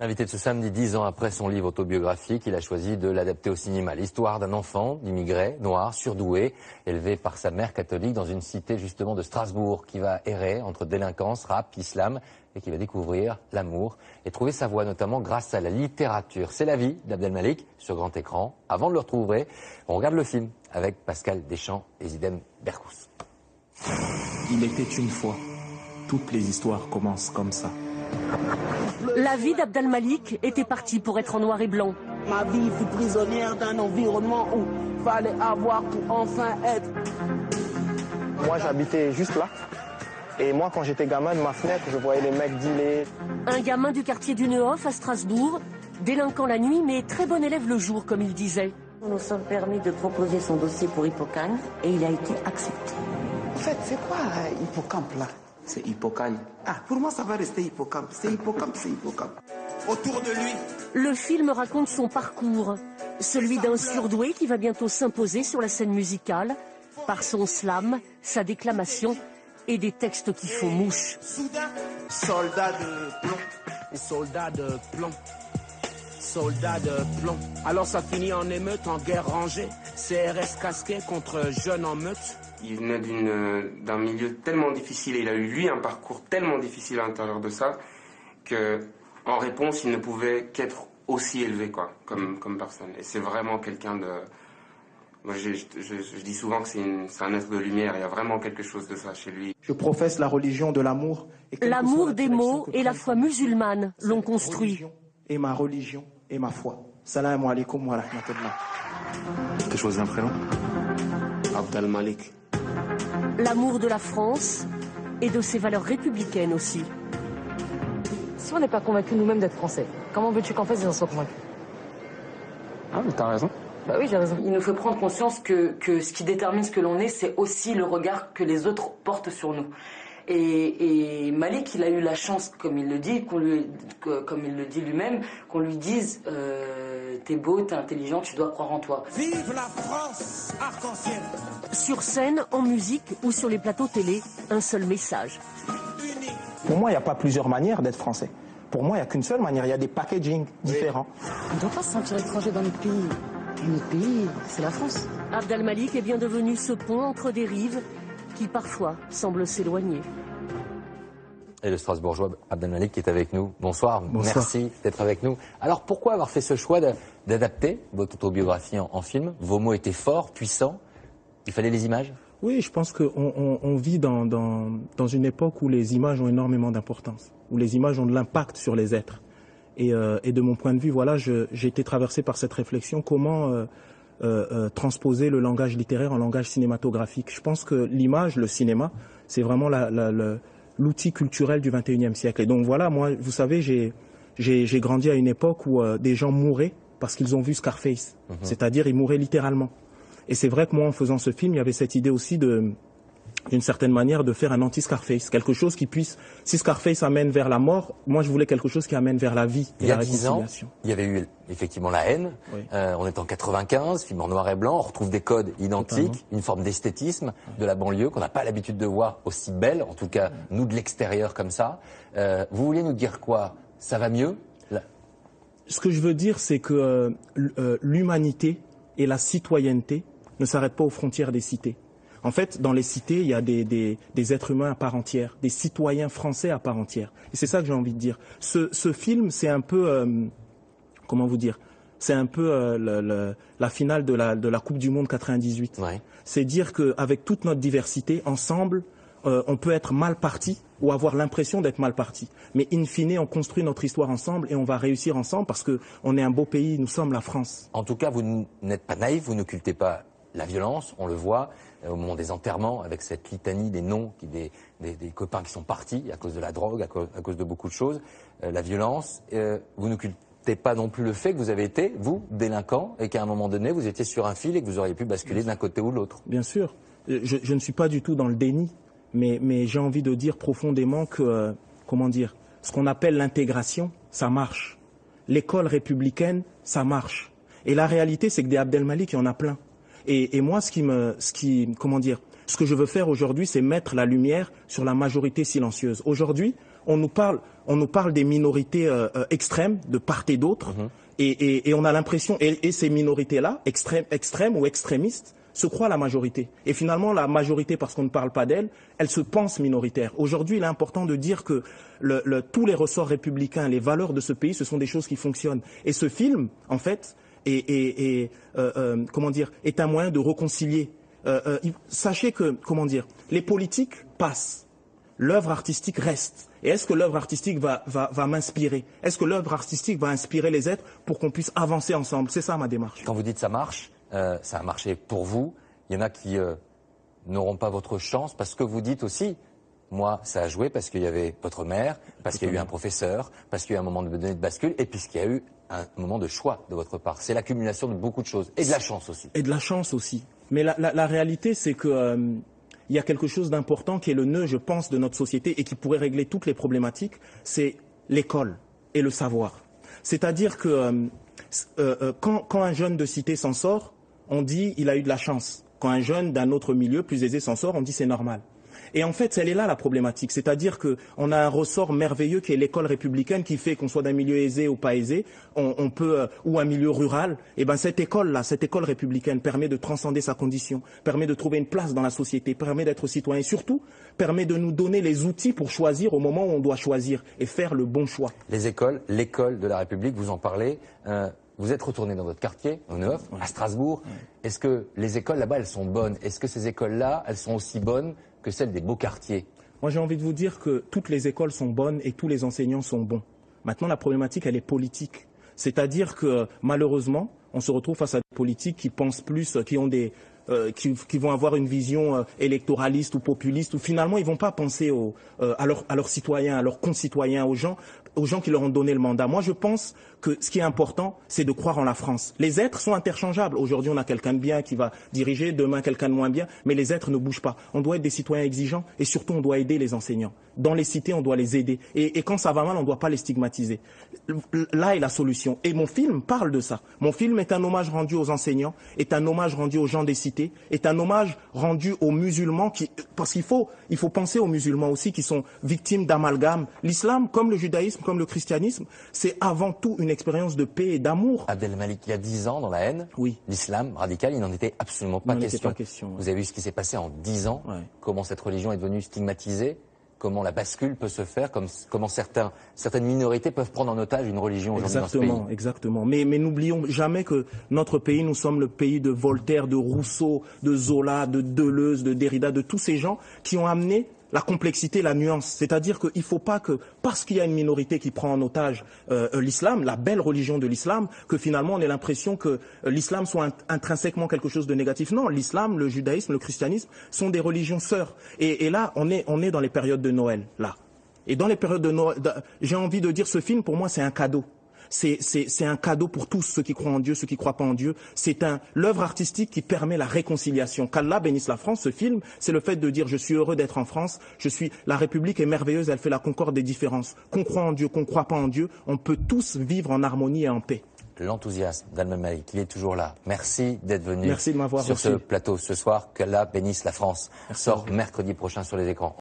Invité de ce samedi, 10 ans après son livre autobiographique, il a choisi de l'adapter au cinéma. L'histoire d'un enfant d'immigré, noir, surdoué, élevé par sa mère catholique dans une cité justement de Strasbourg, qui va errer entre délinquance, rap, islam, et qui va découvrir l'amour et trouver sa voie, notamment grâce à la littérature. C'est la vie d'Abdelmalik sur grand écran. Avant de le retrouver, on regarde le film avec Pascal Deschamps et Zidane Berkous. Il était une fois. Toutes les histoires commencent comme ça. La vie d'Abdelmalik était partie pour être en noir et blanc. Ma vie fut prisonnière d'un environnement où fallait avoir pour enfin être. Moi, j'habitais juste là. Et moi, quand j'étais gamin, de ma fenêtre, je voyais les mecs dealer. Un gamin du quartier du Neuhof à Strasbourg, délinquant la nuit mais très bon élève le jour, comme il disait. Nous nous sommes permis de proposer son dossier pour Hippocampe et il a été accepté. En fait, c'est quoi Hippocampe là? C'est Hippocampe. Ah, pour moi, ça va rester Hippocampe. C'est Hippocampe, c'est Hippocampe. Autour de lui. Le film raconte son parcours, celui d'un surdoué qui va bientôt s'imposer sur la scène musicale par son slam, sa déclamation et des textes qui font mouche. Soudain, soldat de plomb. Soldat de plomb. Soldat de plomb. Alors ça finit en émeute, en guerre rangée. CRS casqué contre jeunes en meute. Il venait d'un milieu tellement difficile et il a eu, lui, un parcours tellement difficile à l'intérieur de ça qu'en réponse, il ne pouvait qu'être aussi élevé comme personne. Et c'est vraiment quelqu'un de... Moi, je dis souvent que c'est un être de lumière. Il y a vraiment quelque chose de ça chez lui. Je professe la religion de l'amour. L'amour des mots et la foi musulmane l'ont construit. Et ma religion et ma foi. Salam alaikum wa rahmatullah. T'as choisi un prénom? Abdelmalik. L'amour de la France et de ses valeurs républicaines aussi. Si on n'est pas convaincu nous-mêmes d'être français, comment veux-tu qu'en face ils en soient convaincus? Ah, mais t'as raison. Bah oui, j'ai raison. Il nous faut prendre conscience que ce qui détermine ce que l'on est, c'est aussi le regard que les autres portent sur nous. Et Malik, il a eu la chance, comme il le dit, comme il le dit lui-même, qu'on lui dise t'es beau, t'es intelligent, tu dois croire en toi. Vive la France arc-en-ciel. Sur scène, en musique ou sur les plateaux télé, un seul message. Pour moi, il n'y a pas plusieurs manières d'être français. Pour moi, il n'y a qu'une seule manière. Il y a des packaging différents. On ne doit pas se sentir étranger dans notre pays. Et notre pays, c'est la France. Abdelmalik est bien devenu ce pont entre des rives qui parfois semblent s'éloigner. Et le Strasbourgeois Abdelmalik qui est avec nous. Bonsoir, Bonsoir. Merci d'être avec nous. Alors pourquoi avoir fait ce choix d'adapter votre autobiographie en film? Vos mots étaient forts, puissants, il fallait les images? Oui, je pense qu'on vit dans une époque où les images ont énormément d'importance, où les images ont de l'impact sur les êtres. Et de mon point de vue, voilà, j'ai été traversé par cette réflexion, comment transposer le langage littéraire en langage cinématographique. Je pense que l'image, le cinéma, c'est vraiment l'outil culturel du XXIe siècle. Et donc voilà, moi, vous savez, j'ai grandi à une époque où des gens mouraient parce qu'ils ont vu Scarface. C'est-à-dire, ils mouraient littéralement. Et c'est vrai que moi, en faisant ce film, il y avait cette idée aussi d'une certaine manière de faire un anti-Scarface. Quelque chose qui puisse, si Scarface amène vers la mort, moi je voulais quelque chose qui amène vers la vie et Il y a la 10 ans, réconciliation. il y avait eu effectivement la haine. Oui. On est en 95, film en noir et blanc, on retrouve des codes identiques, Totalement. une forme d'esthétisme de la banlieue qu'on n'a pas l'habitude de voir aussi belle, en tout cas nous de l'extérieur comme ça. Vous voulez nous dire quoi? Ça va mieux? Ce que je veux dire, c'est que l'humanité et la citoyenneté ne s'arrêtent pas aux frontières des cités. En fait, dans les cités, il y a des êtres humains à part entière, des citoyens français à part entière. Et c'est ça que j'ai envie de dire. Ce film, c'est un peu, comment vous dire, c'est un peu la finale de la Coupe du Monde 98. Ouais. C'est dire qu'avec toute notre diversité, ensemble, on peut être mal parti ou avoir l'impression d'être mal parti. Mais in fine, on construit notre histoire ensemble et on va réussir ensemble parce qu'on est un beau pays, nous sommes la France. En tout cas, vous n'êtes pas naïf, vous n'occultez pas la violence, on le voit au moment des enterrements avec cette litanie des noms, des copains qui sont partis à cause de la drogue, à cause de beaucoup de choses, la violence. Vous n'occultez pas non plus le fait que vous avez été, vous, délinquant, et qu'à un moment donné, vous étiez sur un fil et que vous auriez pu basculer d'un côté ou de l'autre. Bien sûr, je ne suis pas du tout dans le déni, mais j'ai envie de dire profondément que, comment dire, ce qu'on appelle l'intégration, ça marche. L'école républicaine, ça marche. Et la réalité, c'est que des Abdelmalik, il y en a plein. Et moi, ce que je veux faire aujourd'hui, c'est mettre la lumière sur la majorité silencieuse. Aujourd'hui, on nous parle des minorités extrêmes de part et d'autre, et on a l'impression, et ces minorités-là, extrêmes ou extrémistes, se croient la majorité. Et finalement, la majorité, parce qu'on ne parle pas d'elle, elle se pense minoritaire. Aujourd'hui, il est important de dire que tous les ressorts républicains, les valeurs de ce pays, ce sont des choses qui fonctionnent. Et ce film, en fait, est un moyen de réconcilier. Sachez que, les politiques passent, l'œuvre artistique reste. Et est-ce que l'œuvre artistique va m'inspirer? Est-ce que l'œuvre artistique va inspirer les êtres pour qu'on puisse avancer ensemble? C'est ça ma démarche. Quand vous dites ça marche, ça a marché pour vous. Il y en a qui n'auront pas votre chance parce que vous dites aussi, moi, ça a joué parce qu'il y avait votre mère, parce qu'il y a eu un professeur, parce qu'il y a eu un moment de bascule et puisqu'il y a eu un moment de choix de votre part. C'est l'accumulation de beaucoup de choses et de la chance aussi. Et de la chance aussi. Mais la réalité, c'est que il y a quelque chose d'important qui est le nœud, je pense, de notre société et qui pourrait régler toutes les problématiques, c'est l'école et le savoir. C'est-à-dire que quand un jeune de cité s'en sort, on dit il a eu de la chance. Quand un jeune d'un autre milieu plus aisé s'en sort, on dit c'est normal. Et en fait, elle est là la problématique. C'est-à-dire qu'on a un ressort merveilleux qui est l'école républicaine qui fait qu'on soit d'un milieu aisé ou pas aisé, on peut, ou un milieu rural. Et ben cette école-là, cette école républicaine permet de transcender sa condition, permet de trouver une place dans la société, permet d'être citoyen et surtout permet de nous donner les outils pour choisir au moment où on doit choisir et faire le bon choix. Les écoles, l'école de la République, vous en parlez. Vous êtes retourné dans votre quartier, au Neuf, à Strasbourg. Est-ce que les écoles là-bas, elles sont bonnes? Est-ce que ces écoles-là, elles sont aussi bonnes que celles des beaux quartiers? Moi, j'ai envie de vous dire que toutes les écoles sont bonnes et tous les enseignants sont bons. Maintenant, la problématique, elle est politique. C'est-à-dire que, malheureusement, on se retrouve face à des politiques qui pensent plus, qui vont avoir une vision électoraliste ou populiste, où finalement, ils ne vont pas penser à leurs citoyens, à leurs concitoyens, aux gens qui leur ont donné le mandat. Moi, je pense que ce qui est important, c'est de croire en la France. Les êtres sont interchangeables. Aujourd'hui, on a quelqu'un de bien qui va diriger, demain, quelqu'un de moins bien, mais les êtres ne bougent pas. On doit être des citoyens exigeants et surtout, on doit aider les enseignants. Dans les cités, on doit les aider. Et quand ça va mal, on ne doit pas les stigmatiser. Là est la solution. Et mon film parle de ça. Mon film est un hommage rendu aux enseignants, est un hommage rendu aux gens des cités, est un hommage rendu aux musulmans, parce qu'il faut penser aux musulmans aussi qui sont victimes d'amalgame. L'islam, comme le judaïsme, comme le christianisme, c'est avant tout une expérience de paix et d'amour. Abdelmalik, il y a 10 ans, dans la haine, l'islam radical, il n'en était absolument pas question. Vous avez vu ce qui s'est passé en 10 ans, comment cette religion est devenue stigmatisée, comment la bascule peut se faire, comment certaines minorités peuvent prendre en otage une religion aujourd'hui dans ce pays. Exactement. Mais n'oublions jamais que notre pays, nous sommes le pays de Voltaire, de Rousseau, de Zola, de Deleuze, de Derrida, de tous ces gens qui ont amené la complexité, la nuance. C'est-à-dire qu'il ne faut pas que, parce qu'il y a une minorité qui prend en otage l'islam, la belle religion de l'islam, que finalement on ait l'impression que l'islam soit intrinsèquement quelque chose de négatif. Non, l'islam, le judaïsme, le christianisme sont des religions sœurs. Et là, on est dans les périodes de Noël, là. Et dans les périodes de Noël, j'ai envie de dire, ce film, pour moi, c'est un cadeau. C'est un cadeau pour tous ceux qui croient en Dieu, ceux qui ne croient pas en Dieu. C'est l'œuvre artistique qui permet la réconciliation. Qu'Allah bénisse la France, ce film, c'est le fait de dire je suis heureux d'être en France, la République est merveilleuse, elle fait la concorde des différences. Qu'on croit en Dieu, qu'on ne croit pas en Dieu, on peut tous vivre en harmonie et en paix. L'enthousiasme d'Abdelmalik, il est toujours là. Merci d'être venu sur ce plateau ce soir. Qu'Allah bénisse la France. Sort mercredi prochain sur les écrans.